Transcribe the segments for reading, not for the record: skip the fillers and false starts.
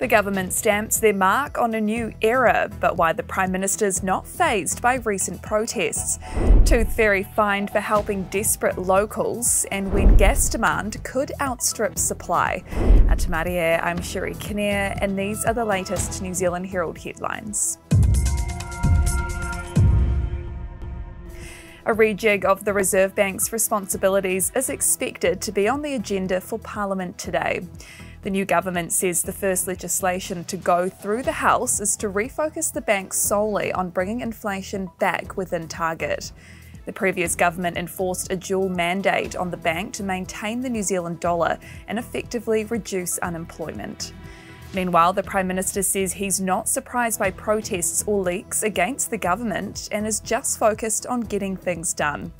The government stamps their mark on a new era, but why the Prime Minister's not fazed by recent protests. Tooth Fairy fined for helping desperate locals, and when gas demand could outstrip supply. Atamarie, I'm Sherry Kinnear, and these are the latest New Zealand Herald headlines. A rejig of the Reserve Bank's responsibilities is expected to be on the agenda for Parliament today. The new government says the first legislation to go through the House is to refocus the bank solely on bringing inflation back within target. The previous government enforced a dual mandate on the bank to maintain the New Zealand dollar and effectively reduce unemployment. Meanwhile, the Prime Minister says he's not surprised by protests or leaks against the government and is just focused on getting things done.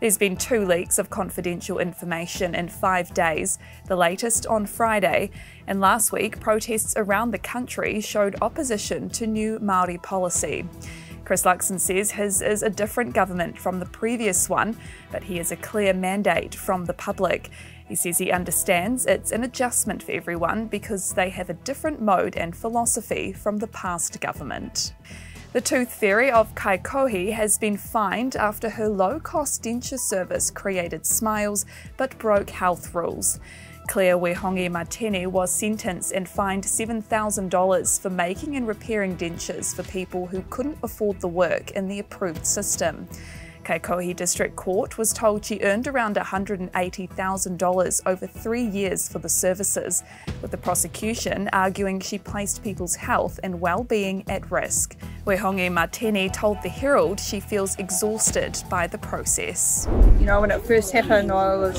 There's been 2 leaks of confidential information in 5 days, the latest on Friday, and last week protests around the country showed opposition to new Māori policy. Chris Luxon says his is a different government from the previous one, but he has a clear mandate from the public. He says he understands it's an adjustment for everyone because they have a different mode and philosophy from the past government. The Tooth Fairy of Kaikohe has been fined after her low-cost denture service created smiles but broke health rules. Claire Wehongi Matene was sentenced and fined $7,000 for making and repairing dentures for people who couldn't afford the work in the approved system. Kaikohe District Court was told she earned around $180,000 over 3 years for the services, with the prosecution arguing she placed people's health and well-being at risk. Wehongi Matene told the Herald she feels exhausted by the process. You know, when it first happened, I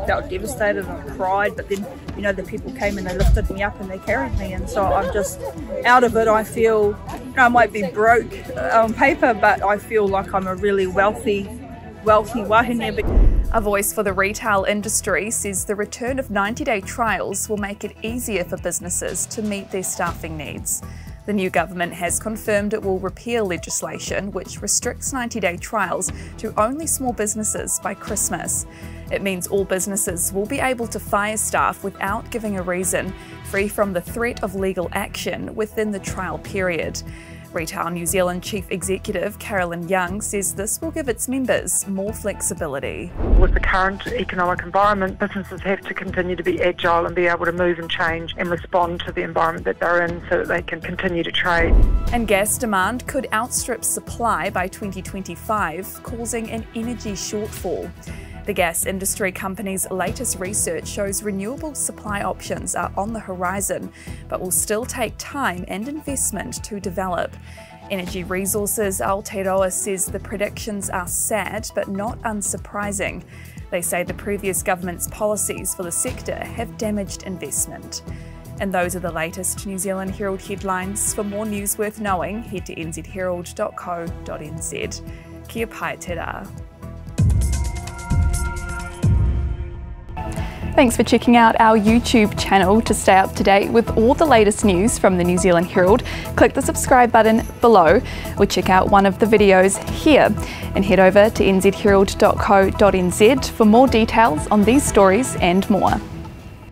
felt devastated and I cried, but then, you know, the people came and they lifted me up and they carried me, and so I'm just out of it. I feel, you know, I might be broke on paper, but I feel like I'm a really wealthy wahine. A voice for the retail industry says the return of 90-day trials will make it easier for businesses to meet their staffing needs. The new government has confirmed it will repeal legislation which restricts 90-day trials to only small businesses by Christmas. It means all businesses will be able to fire staff without giving a reason, free from the threat of legal action within the trial period. Retail New Zealand Chief Executive Carolyn Young says this will give its members more flexibility. With the current economic environment, businesses have to continue to be agile and be able to move and change and respond to the environment that they're in so that they can continue to trade. And gas demand could outstrip supply by 2025, causing an energy shortfall. The gas industry company's latest research shows renewable supply options are on the horizon, but will still take time and investment to develop. Energy Resources Aotearoa says the predictions are sad but not unsurprising. They say the previous government's policies for the sector have damaged investment. And those are the latest New Zealand Herald headlines. For more news worth knowing, head to nzherald.co.nz. Kia pai te rā. Thanks for checking out our YouTube channel. To stay up to date with all the latest news from the New Zealand Herald, click the subscribe button below or check out one of the videos here, and head over to nzherald.co.nz for more details on these stories and more.